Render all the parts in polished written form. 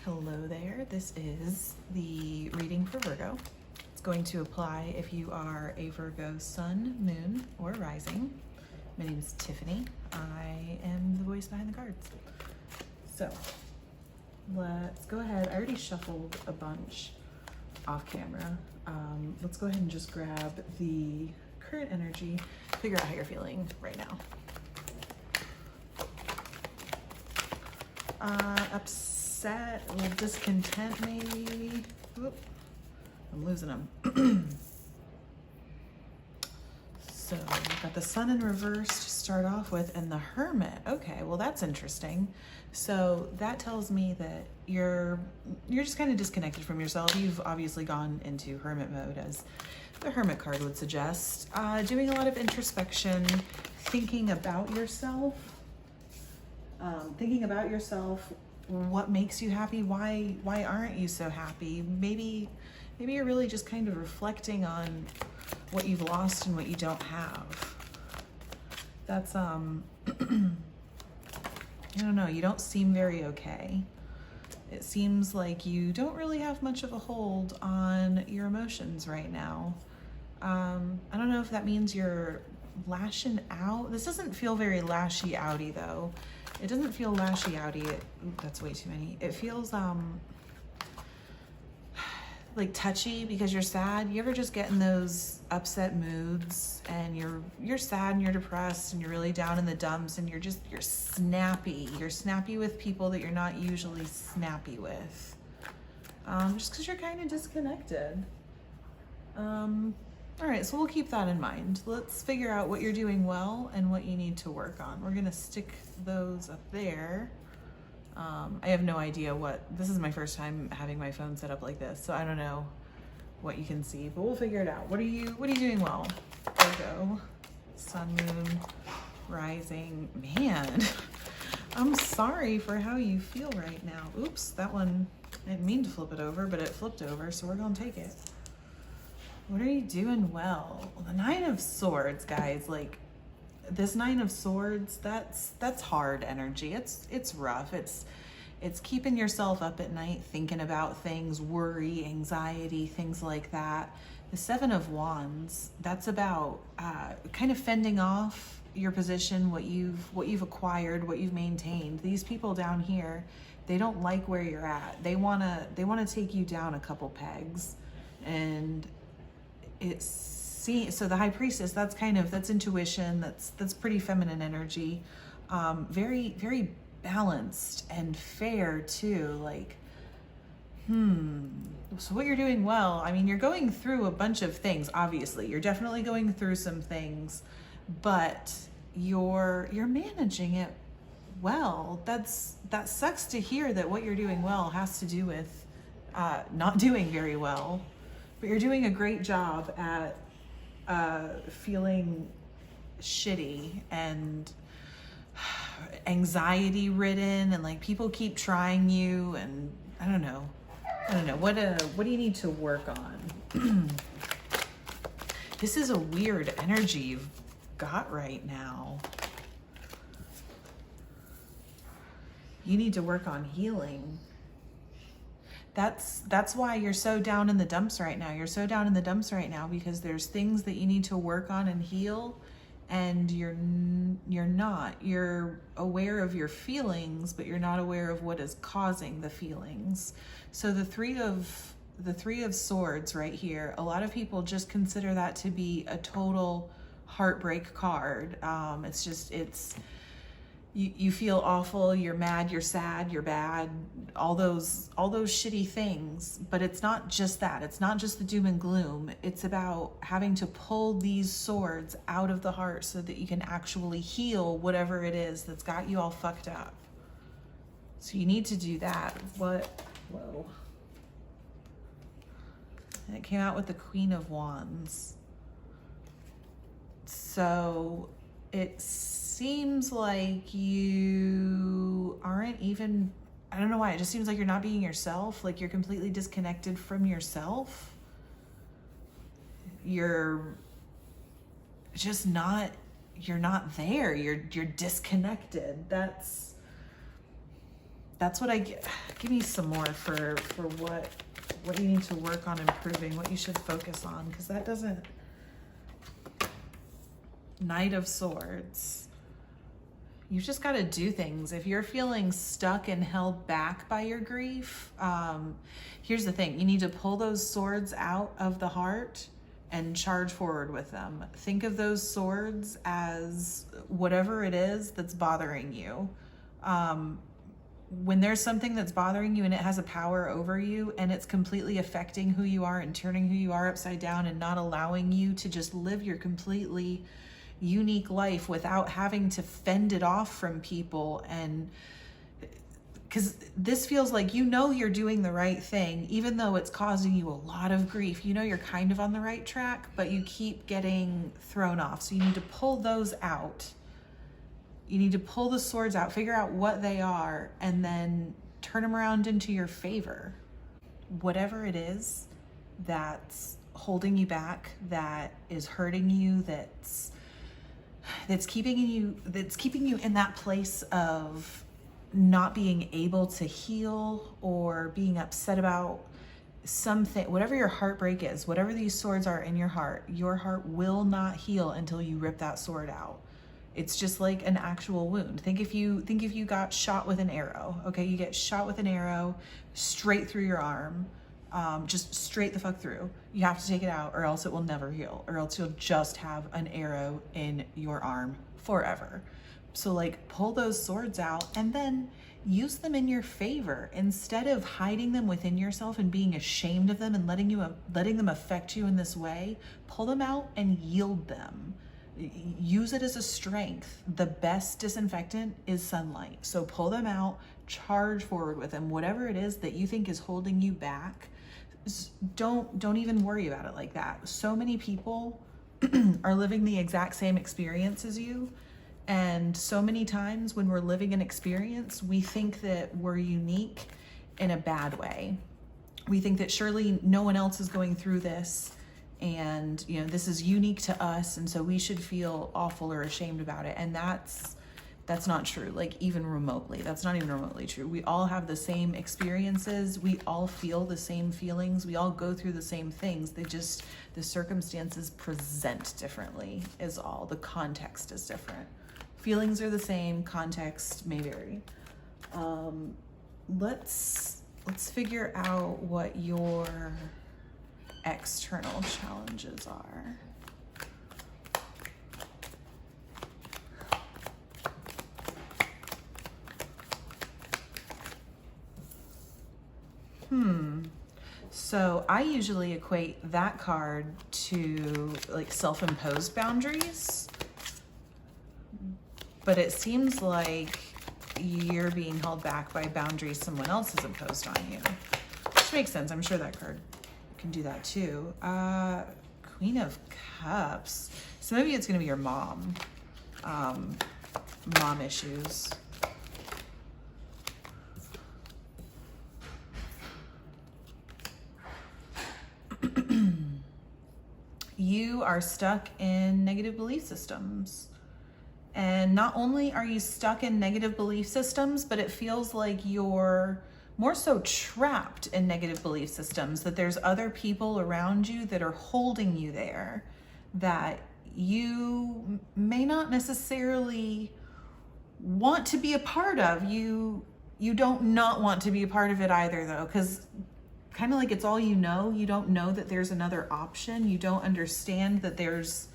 Hello there, this is the reading for Virgo. It's going to apply if you are a Virgo sun, moon, or rising. My name is Tiffany. I am the voice behind the cards. So let's go ahead. I already shuffled a bunch off camera. Let's go ahead and just grab the current energy, figure out how you're feeling right now. Upset, a little discontent maybe. Oop, I'm losing them. So we've got the Sun in reverse to start off with, and the Hermit. Okay, well that's interesting. So that tells me that you're just kind of disconnected from yourself. You've obviously gone into Hermit mode, as the Hermit card would suggest. Doing a lot of introspection, thinking about yourself. What makes you happy, why aren't you so happy? Maybe you're really just kind of reflecting on what you've lost and what you don't have. That's I don't know, you don't seem very okay. It seems like you don't really have much of a hold on your emotions right now. I don't know if that means you're lashing out. This doesn't feel very lashy outy though. It doesn't feel lashy outy. That's way too many. It feels like touchy because you're sad. You ever just get in those upset moods and you're sad and you're depressed and you're really down in the dumps and you're snappy. You're snappy with people that you're not usually snappy with. Just because you're kind of disconnected. All right, so we'll keep that in mind. Let's figure out what you're doing well and what you need to work on. We're gonna stick those up there. I have no idea this is my first time having my phone set up like this, so I don't know what you can see, but we'll figure it out. What are you doing well? Virgo, Sun, Moon, Rising. Man, I'm sorry for how you feel right now. Oops, that one, I didn't mean to flip it over, but it flipped over, so we're gonna take it. What are you doing well? The Nine of Swords, guys, like this Nine of Swords, that's hard energy. It's rough. It's keeping yourself up at night, thinking about things, worry, anxiety, things like that. The Seven of Wands, that's about kind of fending off your position, what you've acquired, what you've maintained. These people down here, they don't like where you're at. They wanna take you down a couple pegs, and so the High Priestess, that's intuition, that's pretty feminine energy, very, very balanced and fair too. Like, so what you're doing well, I mean, you're going through a bunch of things, obviously. You're definitely going through some things, but you're managing it well. That sucks to hear that what you're doing well has to do with not doing very well. But you're doing a great job at feeling shitty and anxiety ridden, and like people keep trying you, and I don't know. What do you need to work on? This is a weird energy you've got right now. You need to work on healing. That's why you're so down in the dumps right now. You're so down in the dumps right now because there's things that you need to work on and heal, and you're not. You're aware of your feelings, but you're not aware of what is causing the feelings. So the three of Swords right here, a lot of people just consider that to be a total heartbreak card. You feel awful, you're mad, you're sad, you're bad, all those shitty things. But it's not just that. It's not just the doom and gloom. It's about having to pull these swords out of the heart so that you can actually heal whatever it is that's got you all fucked up. So you need to do that. Whoa. And it came out with the Queen of Wands. So it seems like you aren't even, I don't know why, it just seems like you're not being yourself, like you're completely disconnected from yourself. You're just not, you're not there, you're disconnected. That's what I get. Give me some more for what you need to work on improving, what you should focus on, because that doesn't. Knight of Swords. You've just got to do things. If you're feeling stuck and held back by your grief, here's the thing. You need to pull those swords out of the heart and charge forward with them. Think of those swords as whatever it is that's bothering you. When there's something that's bothering you and it has a power over you and it's completely affecting who you are and turning who you are upside down and not allowing you to just live your completely unique life without having to fend it off from people, and because this feels like you're doing the right thing, even though it's causing you a lot of grief. You're kind of on the right track, but you keep getting thrown off. So you need to pull those out. You need to pull the swords out, figure out what they are, and then turn them around into your favor. Whatever it is that's holding you back, that is hurting you, that's keeping you in that place of not being able to heal or being upset about something, whatever your heartbreak is, whatever these swords are in your heart will not heal until you rip that sword out. It's just like an actual wound. Think if you got shot with an arrow, okay? You get shot with an arrow straight through your arm, just straight the fuck through. You have to take it out or else it will never heal, or else you'll just have an arrow in your arm forever. So like pull those swords out and then use them in your favor. Instead of hiding them within yourself and being ashamed of them and letting them affect you in this way, pull them out and yield them. Use it as a strength. The best disinfectant is sunlight. So pull them out, charge forward with them. Whatever it is that you think is holding you back, don't even worry about it like that. So many people are living the exact same experience as you. And so many times when we're living an experience, we think that we're unique in a bad way. We think that surely no one else is going through this, and this is unique to us, and so we should feel awful or ashamed about it. And that's not true. Like even remotely, that's not even remotely true. We all have the same experiences. We all feel the same feelings. We all go through the same things. The circumstances present differently is all. The context is different. Feelings are the same, context may vary. Let's figure out what your external challenges are. So I usually equate that card to like self-imposed boundaries, but it seems like you're being held back by boundaries someone else has imposed on you, which makes sense. I'm sure that card can do that too. Queen of Cups. So maybe it's gonna be your mom. Mom issues. You are stuck in negative belief systems. And not only are you stuck in negative belief systems, but it feels like you're more so trapped in negative belief systems, that there's other people around you that are holding you there, that you may not necessarily want to be a part of. You don't not want to be a part of it either, though, because kind of like it's all you know. You don't know that there's another option. You don't understand that there's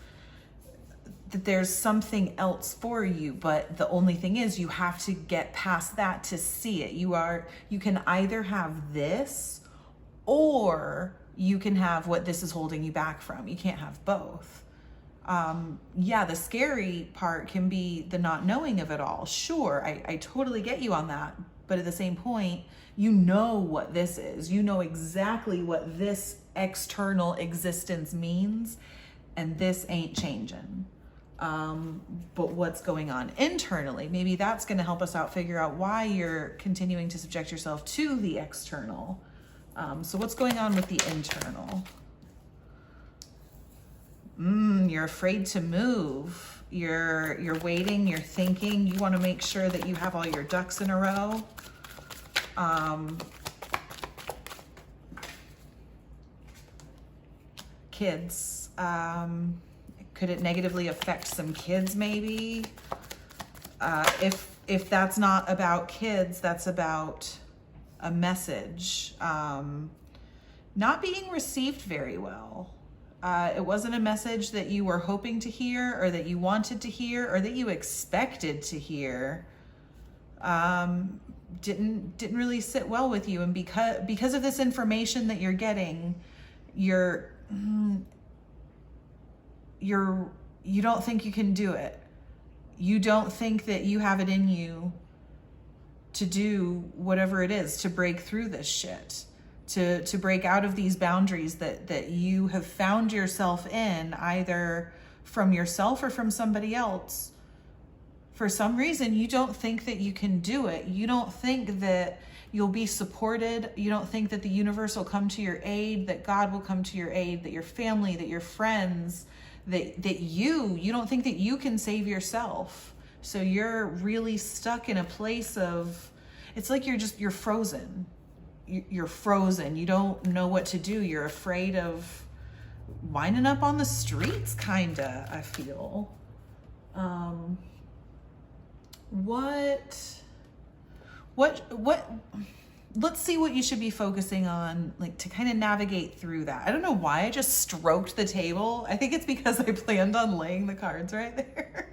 something else for you, but the only thing is you have to get past that to see it. You can either have this or you can have what this is holding you back from. You can't have both. The scary part can be the not knowing of it all. Sure, I totally get you on that, but at the same point, you know what this is. You know exactly what this external existence means, and this ain't changing. But what's going on internally, maybe that's going to help us out figure out why you're continuing to subject yourself to the external. So what's going on with the internal? You're afraid to move. You're waiting, you're thinking, you want to make sure that you have all your ducks in a row. Kids. Could it negatively affect some kids maybe? If that's not about kids, that's about a message not being received very well. It wasn't a message that you were hoping to hear, or that you wanted to hear, or that you expected to hear. Didn't really sit well with you, and because of this information that you're getting, you don't think you can do it. You don't think that you have it in you to do whatever it is to break through this shit, to break out of these boundaries that you have found yourself in, either from yourself or from somebody else. For some reason, you don't think that you can do it. You don't think that you'll be supported. You don't think that the universe will come to your aid, that God will come to your aid, that your family, that your friends, that you don't think that you can save yourself. So you're really stuck in a place of, it's like you're frozen. You're frozen. You don't know what to do. You're afraid of winding up on the streets, kinda, I feel. Let's see what you should be focusing on, like, to kind of navigate through that. I don't know why I just stroked the table. I think it's because I planned on laying the cards right there.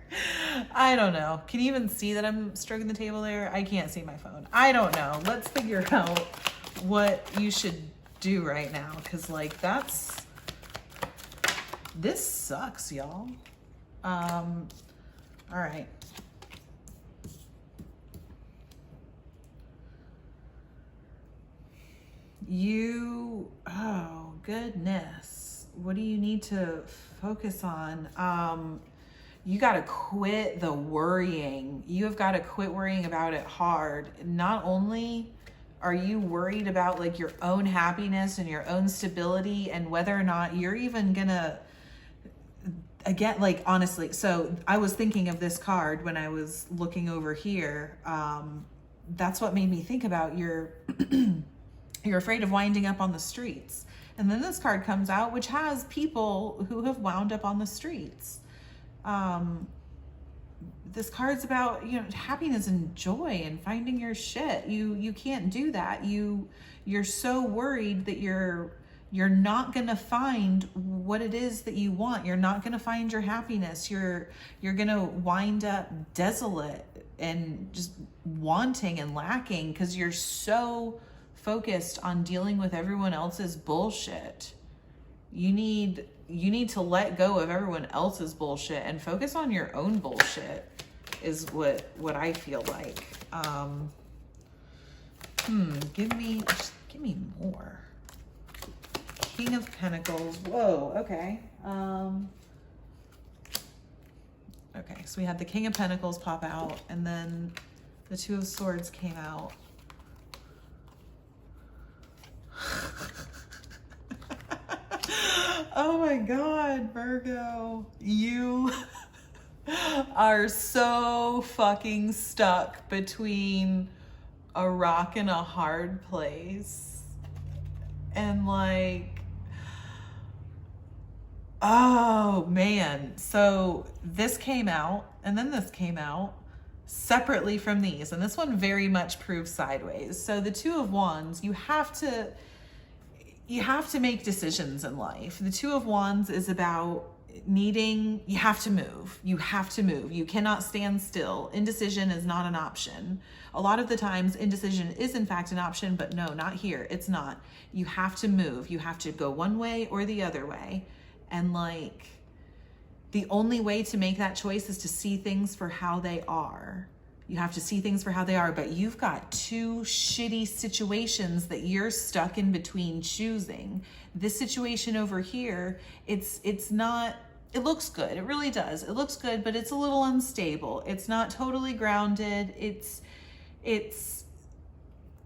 I don't know. Can you even see that I'm stroking the table there? I can't see my phone. I don't know. Let's figure out what you should do right now. Cause like this sucks, y'all. All right. Oh goodness, what do you need to focus on? You got to quit the worrying. You have got to quit worrying about it hard. Not only are you worried about like your own happiness and your own stability and whether or not you're even gonna, again, like honestly, so I was thinking of this card when I was looking over here. That's what made me think about you're afraid of winding up on the streets. And then this card comes out, which has people who have wound up on the streets. This card's about, happiness and joy and finding your shit. You can't do that. You're so worried that you're not gonna find what it is that you want. You're not gonna find your happiness. You're gonna wind up desolate and just wanting and lacking because you're so focused on dealing with everyone else's bullshit. You need to let go of everyone else's bullshit and focus on your own bullshit is what I feel like. Give me more. King of Pentacles. Whoa, okay. Okay, so we had the King of Pentacles pop out, and then the Two of Swords came out. Oh my God, Virgo, you are so fucking stuck between a rock and a hard place. And like, oh man. So this came out and then this came out separately from these. And this one very much proves sideways. So the Two of Wands, you have to make decisions in life. The Two of Wands is about you have to move. You have to move. You cannot stand still. Indecision is not an option. A lot of the times indecision is in fact an option, but no, not here. It's not. You have to move. You have to go one way or the other way. And like, the only way to make that choice is to see things for how they are. You have to see things for how they are, but you've got two shitty situations that you're stuck in between choosing. This situation over here, it's not, it looks good. It really does. It looks good, but it's a little unstable. It's not totally grounded. It's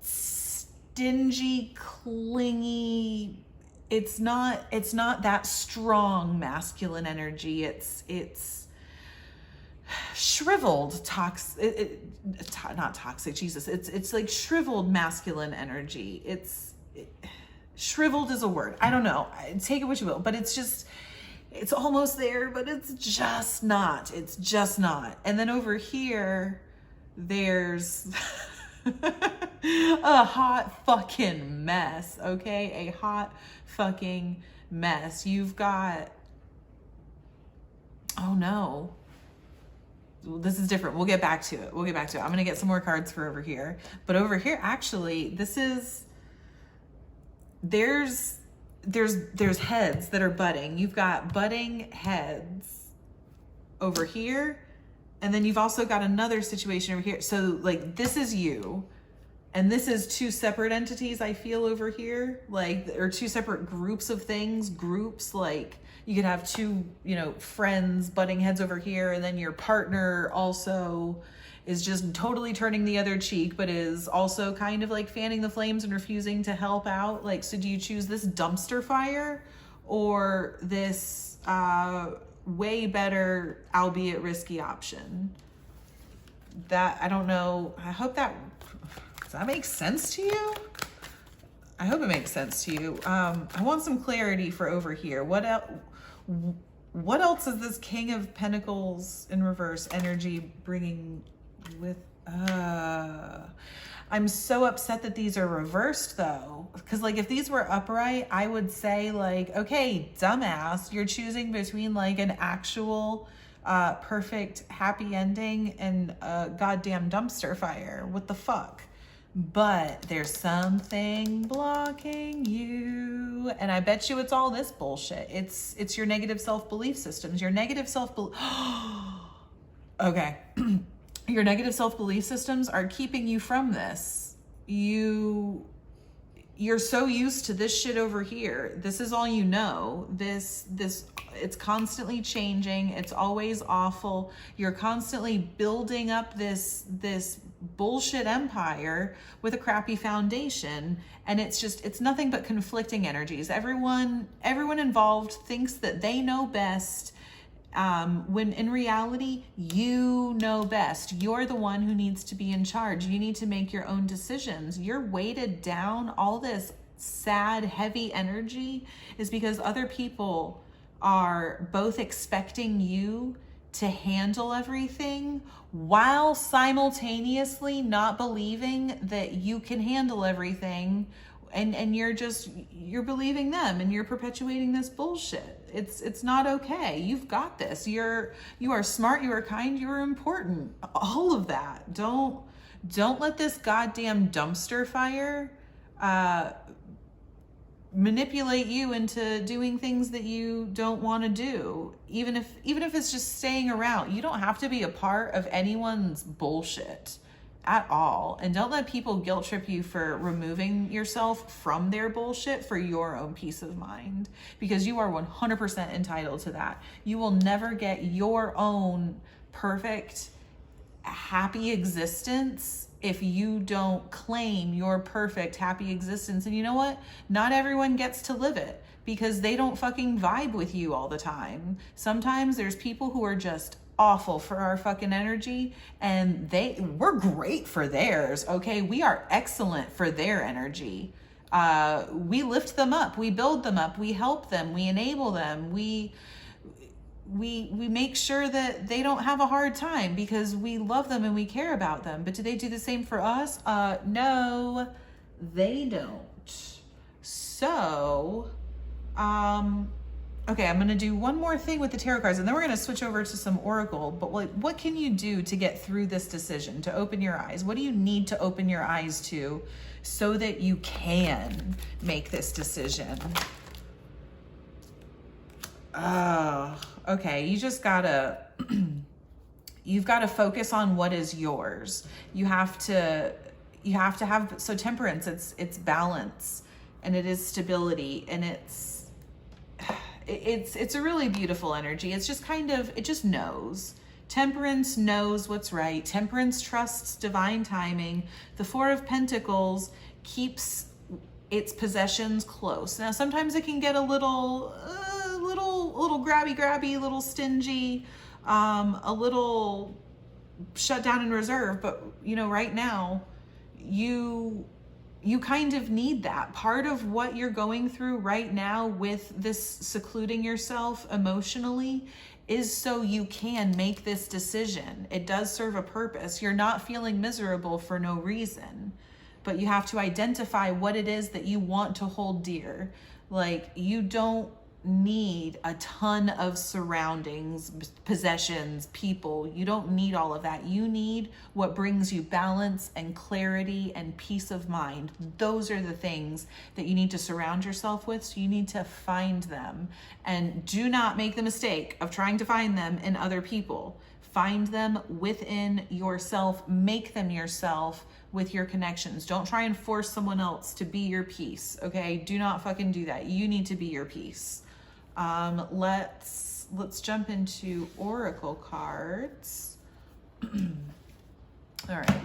stingy, clingy. It's not that strong masculine energy. It's shriveled not toxic, Jesus, it's like shriveled masculine energy. Shriveled is a word, I don't know, take it what you will, but it's almost there, but it's just not. And then over here there's a hot fucking mess, okay? A hot fucking mess. You've got, oh no, this is different. We'll get back to it. I'm gonna get some more cards for over here. But over here, actually, there's heads that are budding. You've got budding heads over here. And then you've also got another situation over here. So like this is you, and this is two separate entities, I feel, over here, like, or two separate groups of things. Groups, like you could have two, friends butting heads over here, and then your partner also is just totally turning the other cheek, but is also kind of like fanning the flames and refusing to help out. Like, so do you choose this dumpster fire or this way better, albeit risky option? That, I don't know. I hope does that make sense to you? I hope it makes sense to you. I want some clarity for over here. What else is this King of Pentacles in reverse energy bringing with? I'm so upset that these are reversed though, because like if these were upright, I would say like, okay, dumbass, you're choosing between like an actual perfect happy ending and a goddamn dumpster fire. What the fuck? But there's something blocking you, and I bet you it's all this bullshit. It's your negative self-belief systems. Your negative okay. Your negative self-belief systems are keeping you from this. You're so used to this shit over here. This is all you know. This it's constantly changing. It's always awful. You're constantly building up this bullshit empire with a crappy foundation, and it's nothing but conflicting energies. Everyone involved thinks that they know best. When in reality, you know best. You're the one who needs to be in charge. You need to make your own decisions. You're weighted down. All this sad, heavy energy is because other people are both expecting you to handle everything while simultaneously not believing that you can handle everything. And you're believing them, and you're perpetuating this bullshit. It's not okay. You've got this. You are smart, you are kind, you are important. All of that. Don't let this goddamn dumpster fire manipulate you into doing things that you don't want to do. Even if it's just staying around. You don't have to be a part of anyone's bullshit at all. And don't let people guilt trip you for removing yourself from their bullshit for your own peace of mind, because you are 100% entitled to that. You will never get your own perfect, happy existence if you don't claim your perfect, happy existence. And you know what? Not everyone gets to live it, because they don't fucking vibe with you all the time. Sometimes there's people who are just awful for our fucking energy, and we're great for theirs. Okay, we are excellent for their energy. We lift them up, we build them up, we help them, we enable them, we make sure that they don't have a hard time because we love them and we care about them. But do they do the same for us? No, they don't. So okay, I'm going to do one more thing with the tarot cards, and then we're going to switch over to some oracle. But what can you do to get through this decision, to open your eyes? What do you need to open your eyes to so that you can make this decision? Oh, okay. You just gotta, you've got to focus on what is yours. You have to have, so temperance, it's balance, and it is stability, and it's a really beautiful energy. It's just kind of, it just knows. Temperance knows what's right. Temperance trusts divine timing. The Four of Pentacles keeps its possessions close. Now, sometimes it can get a little grabby, a little stingy, a little shut down in reserve, but you know, right now you kind of need that. Part of what you're going through right now with this secluding yourself emotionally is so you can make this decision. It does serve a purpose. You're not feeling miserable for no reason, but you have to identify what it is that you want to hold dear. Like, you don't need a ton of surroundings, possessions, people. You don't need all of that. You need what brings you balance and clarity and peace of mind. Those are the things that you need to surround yourself with. So you need to find them, and do not make the mistake of trying to find them in other people. Find them within yourself. Make them yourself with your connections. Don't try and force someone else to be your peace. Okay? Do not fucking do that. You need to be your peace. Let's jump into oracle cards. All right, I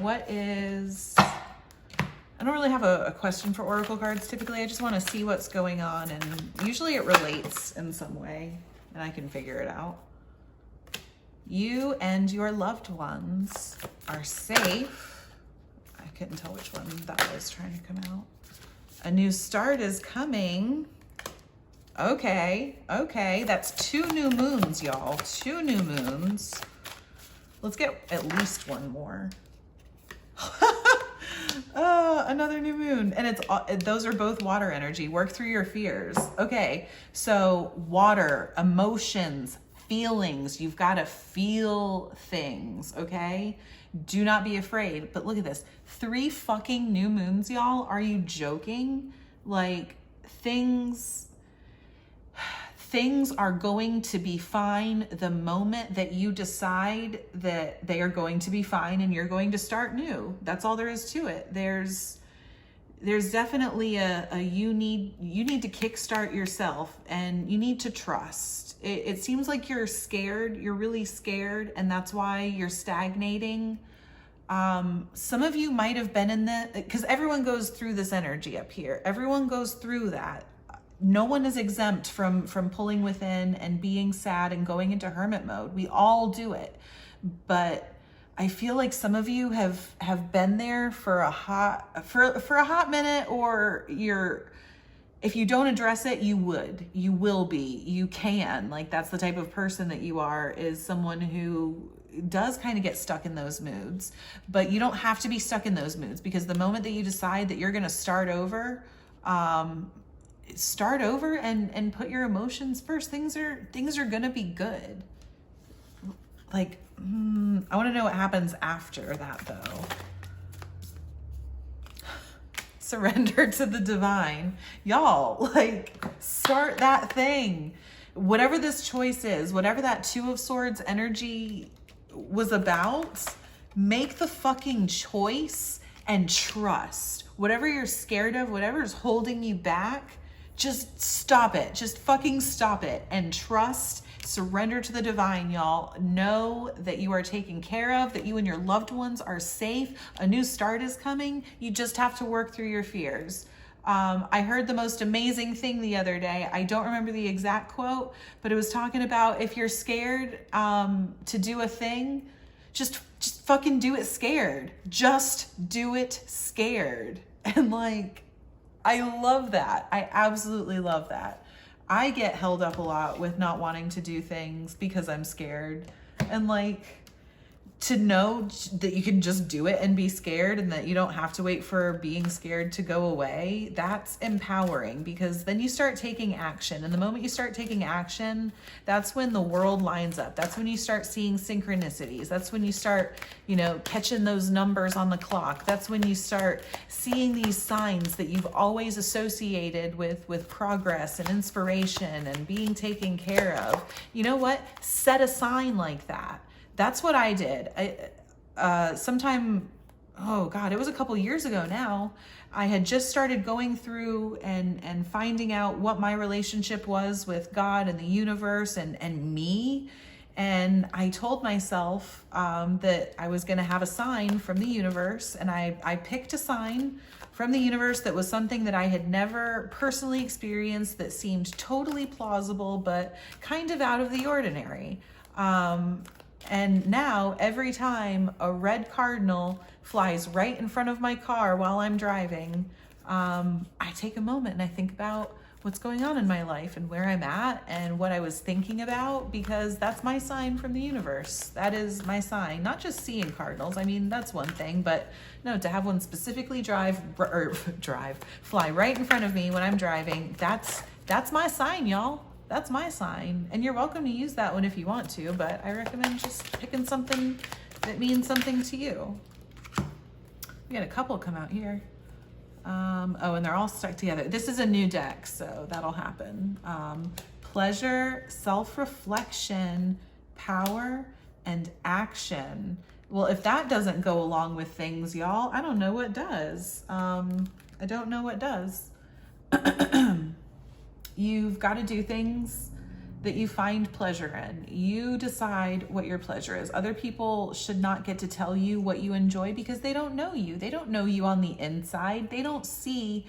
don't really have a question for oracle cards typically. I just want to see what's going on, and usually it relates in some way and I can figure it out. You and your loved ones are safe. I couldn't tell which one that was trying to come out. A new start is coming. Okay, that's 2 new moons, y'all. 2 new moons. Let's get at least one more. Another new moon. And those are both water energy. Work through your fears. Okay, so water, emotions, feelings. You've got to feel things, okay? Do not be afraid. But look at this. 3 fucking new moons, y'all. Are you joking? Like, things are going to be fine the moment that you decide that they are going to be fine and you're going to start new. That's all there is to it. There's definitely you need to kickstart yourself, and you need to trust. It seems like you're scared. You're really scared, and that's why you're stagnating. Some of you might have been in because everyone goes through this energy up here. Everyone goes through that. No one is exempt from pulling within and being sad and going into hermit mode. We all do it. But I feel like some of you have been there for a hot minute, or if you don't address it, you will be. You can. Like, that's the type of person that you are, is someone who does kind of get stuck in those moods. But you don't have to be stuck in those moods, because the moment that you decide that you're going to start over and put your emotions first, things are going to be good. Like, I want to know what happens after that, though. Surrender to the divine. Y'all, like, start that thing. Whatever this choice is, whatever that 2 of Swords energy was about, make the fucking choice and trust. Whatever you're scared of, whatever's holding you back, just stop it. Just fucking stop it and trust. Surrender to the divine, y'all. Know that you are taken care of, that you and your loved ones are safe. A new start is coming. You just have to work through your fears. I heard the most amazing thing the other day. I don't remember the exact quote, but it was talking about, if you're scared to do a thing, just fucking do it scared. Just do it scared. And like, I love that. I absolutely love that. I get held up a lot with not wanting to do things because I'm scared. And like, to know that you can just do it and be scared, and that you don't have to wait for being scared to go away, that's empowering, because then you start taking action. And the moment you start taking action, that's when the world lines up. That's when you start seeing synchronicities. That's when you start, catching those numbers on the clock. That's when you start seeing these signs that you've always associated with progress and inspiration and being taken care of. You know what? Set a sign like that. That's what I did. It was a couple years ago now. I had just started going through and finding out what my relationship was with God and the universe and me. And I told myself that I was going to have a sign from the universe. And I picked a sign from the universe that was something that I had never personally experienced, that seemed totally plausible, but kind of out of the ordinary. And now every time a red cardinal flies right in front of my car while I'm driving, I take a moment and I think about what's going on in my life and where I'm at and what I was thinking about, because that's my sign from the universe. That is my sign. Not just seeing cardinals. I mean, that's one thing, but no, to have one specifically fly right in front of me when I'm driving, that's my sign, y'all. That's my sign. And you're welcome to use that one if you want to, but I recommend just picking something that means something to you. We had a couple come out here. Oh, and they're all stuck together. This is a new deck, so that'll happen. Pleasure, self-reflection, power, and action. Well, if that doesn't go along with things, y'all, I don't know what does. I don't know what does. You've got to do things that you find pleasure in. You decide what your pleasure is. Other people should not get to tell you what you enjoy because they don't know you. They don't know you on the inside. They don't see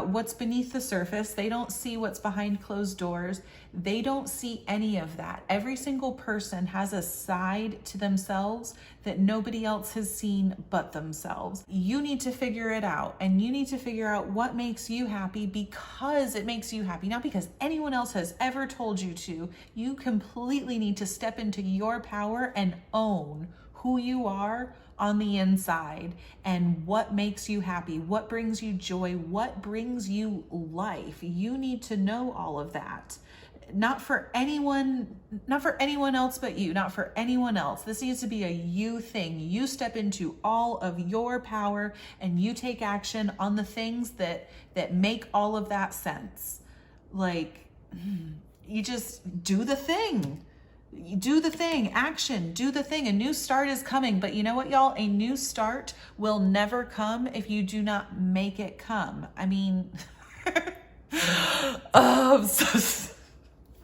what's beneath the surface. They don't see what's behind closed doors. They don't see any of that. Every single person has a side to themselves that nobody else has seen but themselves. You need to figure it out, and you need to figure out what makes you happy because it makes you happy, not because anyone else has ever told you to. You completely need to step into your power and own who you are on the inside and what makes you happy, what brings you joy, what brings you life. You need to know all of that. Not for anyone else but you, not for anyone else. This needs to be a you thing. You step into all of your power and you take action on the things that make all of that sense. Like, you just do the thing. Do the thing, action, do the thing. A new start is coming, but you know what, y'all? A new start will never come if you do not make it come. I mean,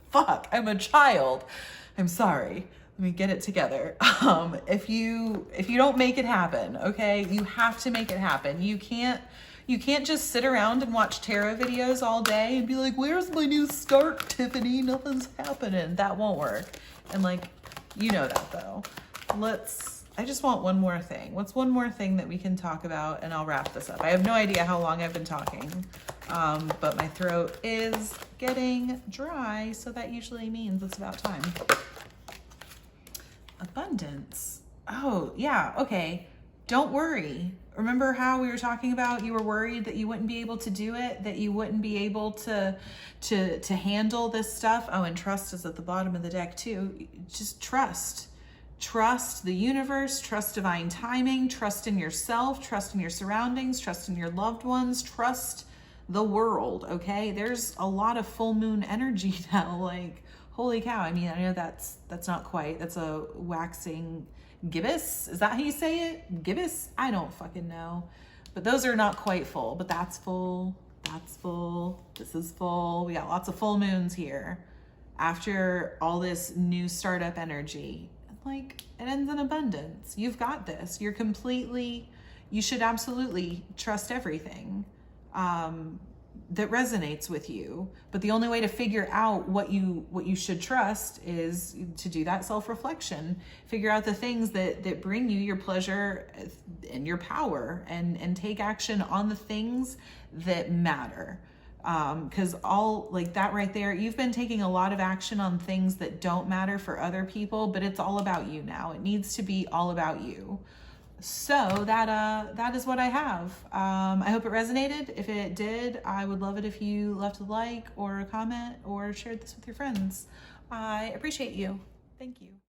fuck, I'm a child. I'm sorry. Let me get it together. If you don't make it happen, okay, you have to make it happen. You can't just sit around and watch tarot videos all day and be like, where's my new start, Tiffany? Nothing's happening. That won't work. And like, you know that though. I just want one more thing. What's one more thing that we can talk about? And I'll wrap this up. I have no idea how long I've been talking, but my throat is getting dry. So that usually means it's about time. Abundance. Oh yeah. Okay. Don't worry. Remember how we were talking about you were worried that you wouldn't be able to do it, that you wouldn't be able to handle this stuff? Oh, and trust is at the bottom of the deck too. Just trust. Trust the universe, trust divine timing, trust in yourself, trust in your surroundings, trust in your loved ones, trust the world, okay? There's a lot of full moon energy now, like, holy cow. I mean, I know that's not quite, that's a waxing gibbous. Is that how you say it? Gibbous? I don't fucking know. But those are not quite full, but that's full. That's full. This is full. We got lots of full moons here. After all this new startup energy, like, it ends in abundance. You've got this. You should absolutely trust everything that resonates with you. But the only way to figure out what you should trust is to do that self-reflection. Figure out the things that bring you your pleasure and your power, and take action on the things that matter. Because all like that right there, you've been taking a lot of action on things that don't matter for other people, but it's all about you now. It needs to be all about you. So that is what I have. I hope it resonated. If it did, I would love it if you left a like or a comment or shared this with your friends. I appreciate you. Thank you.